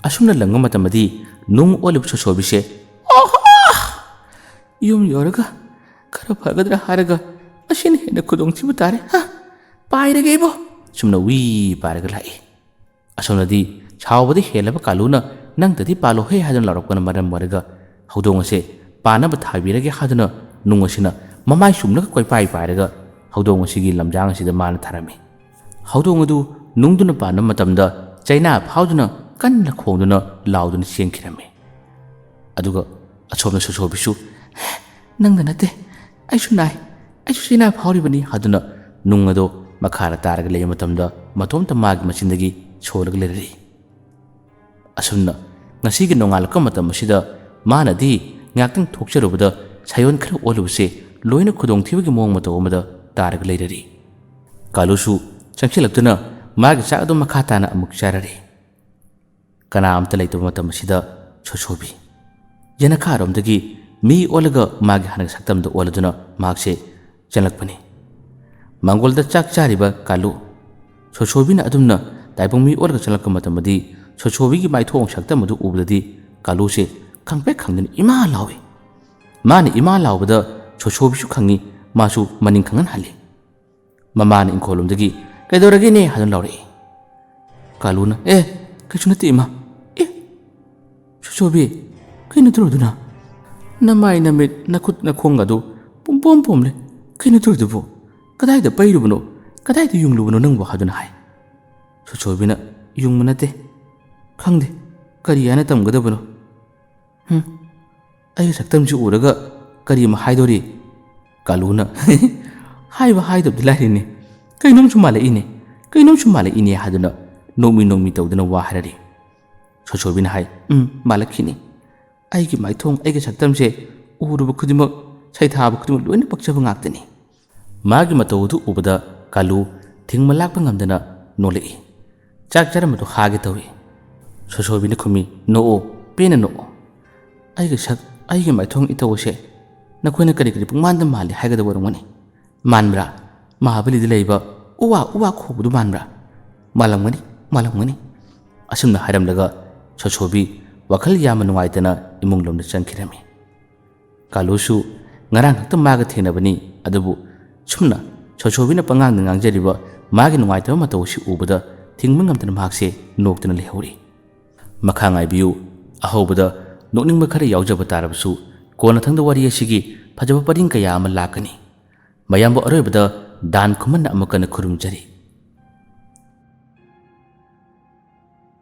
ꯑꯁꯨꯝꯅ ꯂꯪꯕ ꯃꯇꯝꯗꯤ ꯅꯨꯡ ꯑꯣꯜꯂꯤꯕ ꯁꯣꯁꯣꯕꯤꯁꯦ ꯌꯨꯝ ꯌꯧꯔꯒ ꯈꯔ ꯐꯒꯗ꯭ꯔꯥ ꯍꯥꯏꯔꯒ ꯑꯁꯤꯅ ꯍꯦꯟꯅ ꯈꯨꯗꯣꯡꯊꯤꯕ ꯇꯥꯔꯦ ꯄꯥꯏꯔꯒꯦ ꯏꯕꯣ ꯁꯨꯝꯅ ꯋꯤ ꯄꯥꯏꯔꯒ ꯂꯥꯛꯏ ꯑꯁꯣꯝꯗꯗꯤ ꯁꯥꯎꯕꯗ ꯍꯦꯜꯂꯕ ꯀꯥꯂꯨꯅ ꯅꯪꯗꯗꯤ ꯄꯥꯜꯂꯣꯍꯦ ꯍꯥꯏꯗꯨꯅ ꯂꯥꯎꯔꯛꯄꯅ ꯃꯔꯝ ꯑꯣꯏꯔꯒ ꯍꯧꯗꯣꯡ ꯑꯁꯦ ꯄꯥꯅꯕ ꯊꯥꯕꯤꯔꯒꯦ ꯍꯥꯏꯗꯨꯅ ꯅꯨꯡ ꯑꯁꯤꯅ ꯃꯃꯥꯏ ꯆꯨꯝꯂꯒ ꯄꯥꯏꯔꯒ ꯍꯧꯗꯣꯡ ꯑꯁꯤꯒꯤ ꯂꯝꯖꯥꯡ ꯑꯁꯤꯗ ꯃꯥꯅ ꯊꯥꯔꯝꯃꯤ ꯍꯧꯗꯣꯡ ꯑꯗꯨ ꯅꯨꯡꯗꯨꯅ ꯄꯥꯟꯕ ꯃꯇꯝꯗ ꯆꯩꯅꯥ ꯐꯥꯎꯗꯨꯅ ꯀꯟꯅ ꯈꯣꯡꯗꯨꯅ ꯂꯥꯎꯗꯨꯅ ꯆꯦꯟꯈꯤꯔꯝꯃꯤ ꯑꯗꯨꯒ ꯑꯁꯣꯝꯗ ꯁꯣꯁꯣꯕꯤꯁꯨ ꯅꯪꯗ ꯅꯠꯇꯦ ꯑꯩꯁꯨ ꯅꯥꯏ ꯑꯩꯁꯨ ꯁꯤꯅꯥ ꯐꯥꯎꯔꯤꯕꯅꯤ ꯍꯥꯏꯗꯨꯅ ꯅꯨꯡ ꯑꯗꯨ ꯃꯈꯥꯗ ꯇꯥꯔꯒ ꯂꯩꯕ ꯃꯇꯝꯗ ꯃꯇꯣꯝꯇ ꯃꯥꯒꯤ ꯃꯆꯤꯟꯗꯒꯤ ꯁꯣꯜꯂꯒ ꯂꯩꯔꯤ꯫ ꯑꯁꯨꯝꯅ ꯉꯁꯤꯒꯤ ꯅꯣꯡꯉꯥꯜꯂꯛꯄ ꯃꯇꯝ ꯑꯁꯤꯗ ꯃꯥꯅꯗꯤ ꯉꯥꯛꯇꯪ ꯊꯣꯛꯆꯔꯨꯕꯗ ꯁꯥꯌꯣꯟ ꯈꯔ ꯑꯣꯜꯂꯨꯕꯁꯦ ꯂꯣꯏꯅ ꯈꯨꯗꯣꯡꯊꯤꯕꯒꯤ ꯃꯑꯣꯡ ꯃꯇꯧ ꯑꯃꯗ ꯇꯥꯔꯒ ꯂꯩꯔꯤ꯫ ꯀꯥꯂꯨꯁꯨ ꯆꯪꯁꯤꯜꯂꯛꯇꯨꯅ ꯃꯥꯒꯤ ꯆꯥꯛ ꯑꯗꯨ ꯃꯈꯥ ꯇꯥꯅ ꯑꯃꯨꯛ ꯆꯥꯔꯔꯤ꯫ ꯀꯅꯥꯝꯇ ꯂꯩꯇꯕ ꯃꯇꯝ ꯑꯁꯤꯗ ꯁꯣꯁꯣꯕꯤ ꯌꯦꯅꯈꯥꯔꯣꯝꯗꯒꯤ ꯃꯤ ꯑꯣꯜꯂꯒ ꯃꯥꯒꯤ ꯍꯥꯟꯅ ꯁꯛꯇꯝꯗ ꯑꯣꯜꯂꯗꯨꯅ ꯃꯍꯥꯛꯁꯦ ꯆꯪꯂꯛꯄꯅꯤ꯫ ꯃꯥꯡꯒꯣꯜꯗ ꯆꯥꯛ ꯆꯥꯔꯤꯕ ꯀꯥꯂꯨ ꯁꯣꯁꯣꯕꯤꯅ ꯑꯗꯨꯝꯅ ꯇꯥꯏꯕꯪ ꯃꯤ ꯑꯣꯜꯂꯒ ꯆꯪꯂꯛꯄ ꯃꯇꯝꯗꯗꯤ ꯁꯣꯁꯣꯕꯤꯒꯤ ꯃꯥꯏꯊꯣꯡ ꯁꯛꯇꯝ ꯑꯗꯨ ꯎꯕꯗꯗꯤ ꯀꯥꯂꯨꯁꯦ ꯈꯪꯄ꯭ꯔꯦꯛ ꯈꯪꯗꯅ ꯏꯃꯥ ꯂꯥꯎꯏ꯫ ꯃꯥꯅ ꯏꯃꯥ ꯂꯥꯎꯕꯗ ꯁꯣꯁꯣꯕꯤꯁꯨ ꯈꯪꯉꯤ, ꯃꯥꯁꯨ ꯃꯅꯤꯡ ꯈꯪꯍꯟꯍꯜꯂꯤ꯫ ꯃꯃꯥꯅ ꯏꯪꯈꯣꯜꯂꯣꯝꯗꯒꯤ ꯀꯩꯗꯧꯔꯒꯦꯅꯦ ꯍꯥꯏꯗꯨꯅ ꯂꯥꯎꯔꯛꯏ꯫ ꯀꯥꯂꯨꯅ ꯀꯩꯁꯨ ꯅꯠꯇꯦ ꯏꯃꯥ꯫ ꯁꯣꯁꯣꯕꯤ ꯀꯩꯅꯣ ꯇꯧꯔꯗꯨꯅ ꯅꯃꯥꯏ ꯅꯃꯤꯠ ꯅꯈꯨꯠ ꯅꯈꯣꯡ ꯑꯗꯨ ꯄꯨꯝꯄꯣꯝ ꯄꯣꯝꯂꯦ, ꯀꯩꯅꯣ ꯇꯧꯔꯤꯗꯨꯕꯨ? ꯀꯗꯥꯏꯗ ꯄꯩꯔꯨꯕꯅꯣ, ꯀꯗꯥꯏꯗ ꯌꯨꯡꯂꯨꯕꯅꯣ ꯅꯪꯕꯨ ꯍꯥꯏꯗꯨꯅ ꯍꯥꯏ꯫ ꯁꯣꯁꯣꯕꯤꯅ ꯌꯨꯡꯕ ꯅꯠꯇꯦ, ꯈꯪꯗꯦ ꯀꯔꯤ ꯍꯥꯏꯅ ꯇꯝꯒꯗꯕꯅꯣ꯫ ꯑꯩꯒꯤ ꯁꯛꯇꯝꯁꯤ ꯎꯔꯒ ꯀꯔꯤ ꯑꯃ ꯍꯥꯏꯗꯣꯔꯤ? ꯀꯥꯂꯨꯅ ꯍꯥꯏꯕ ꯍꯥꯏꯗꯕꯗꯤ ꯂꯥꯏꯔꯤꯅꯦ, ꯀꯩꯅꯣꯝꯁꯨ ꯃꯥꯜꯂꯛꯏꯅꯦ, ꯀꯩꯅꯣꯝꯁꯨ ꯃꯥꯜꯂꯛꯏꯅꯦ ꯍꯥꯏꯗꯨꯅ ꯅꯣꯡꯃꯤ ꯇꯧꯗꯨꯅ ꯋꯥ ꯍꯥꯏꯔꯔꯤ꯫ ꯁꯣꯁꯣꯕꯤꯅ ꯍꯥꯏ ꯃꯥꯜꯂꯛꯈꯤꯅꯤ, ꯑꯩꯒꯤ ꯃꯥꯏꯊꯣꯡ ꯑꯩꯒꯤ ꯁꯛꯇꯝꯁꯦ ꯎꯔꯨꯕ ꯈꯨꯗꯤꯡꯃꯛ ꯁꯩꯊꯥꯕ ꯈꯨꯗꯤꯡꯃꯛ ꯂꯣꯏꯅ ꯄꯛꯆꯕ ꯉꯥꯛꯇꯅꯤ꯫ ꯃꯥꯒꯤ ꯃꯇꯧ ꯑꯗꯨ ꯎꯕꯗ ꯀꯥꯂꯨ ꯊꯤꯡꯕ ꯂꯥꯛꯄ ꯉꯝꯗꯅ ꯅꯣꯛꯂꯛꯏ꯫ ꯆꯥꯛ ꯆꯥꯔꯝꯕꯗꯨ ꯍꯥꯒꯦ ꯇꯧꯏ꯫ ꯁꯣꯁꯣꯕꯤꯅ ꯈꯨꯝꯃꯤ, ꯅꯣꯛꯑꯣ, ꯄꯦꯟꯅ ꯅꯣꯛꯑꯣ꯫ ꯑꯩꯒꯤ ꯁꯛ, ꯑꯩꯒꯤ ꯃꯥꯏꯊꯣꯡ ꯏꯇꯧ ꯑꯁꯦ ꯅꯈꯣꯏꯅ ꯀꯔꯤ ꯄꯨꯡꯃꯥꯟꯗ ꯃꯥꯜꯂꯤ ꯍꯥꯏꯒꯗꯕ ꯑꯣꯏꯔꯝꯒꯅꯤ꯫ ꯃꯥꯟꯕ꯭ꯔꯥ? ꯃꯍꯥꯕꯂꯤꯗ ꯂꯩꯕ ꯎꯋꯥ ꯈꯣꯕꯗꯨ ꯃꯥꯟꯕ꯭ꯔꯥ? ꯃꯥꯜꯂꯝꯒꯅꯤ꯫ ꯑꯁꯨꯝꯅ ꯍꯥꯏꯔꯝꯂꯒ ꯁꯣꯁꯣꯕꯤ ꯋꯥꯈꯜ ꯌꯥꯝꯅ ꯅꯨꯡꯉꯥꯏꯇꯅ ꯏꯃꯨꯡꯂꯣꯝꯗ ꯆꯪꯈꯤꯔꯝꯃꯤ꯫ ꯀꯥꯂꯨꯁꯨ ꯉꯔꯥꯡ ꯈꯛꯇ ꯃꯥꯒ ꯊꯦꯡꯅꯕꯅꯤ, ꯑꯗꯨꯕꯨ ꯁꯨꯝꯅ ꯁꯣꯁꯣꯕꯤꯅ ꯄꯉꯥꯡꯗ ꯉꯥꯡꯖꯔꯤꯕ ꯃꯥꯒꯤ ꯅꯨꯡꯉꯥꯏꯇꯕ ꯃꯇꯧ ꯑꯁꯤ ꯎꯕꯗ ꯊꯤꯡꯕ ꯉꯝꯗꯅ ꯃꯍꯥꯛꯁꯦ ꯅꯣꯛꯇꯨꯅ ꯂꯩꯍꯧꯔꯤ꯫ ꯃꯈꯥ ꯉꯥꯏꯕꯤꯌꯨ꯫ ꯑꯍꯧꯕꯗ ꯅꯣꯛꯅꯤꯡꯕ ꯈꯔ ꯌꯥꯎꯖꯕ ꯇꯥꯔꯕꯁꯨ ꯀꯣꯟꯅꯊꯪꯗ ꯋꯥꯔꯤ ꯑꯁꯤꯒꯤ ꯐꯖꯕ ꯄꯔꯤꯡ ꯀꯌꯥ ꯑꯃ ꯂꯥꯛꯀꯅꯤ꯫ ꯃꯌꯥꯝꯕꯨ ꯑꯔꯣꯏꯕꯗ ꯗꯥꯟ ꯈꯨꯃꯟꯅ ꯑꯃꯨꯛ ꯍꯟꯅ ꯈꯨꯔꯨꯝꯖꯔꯤ꯫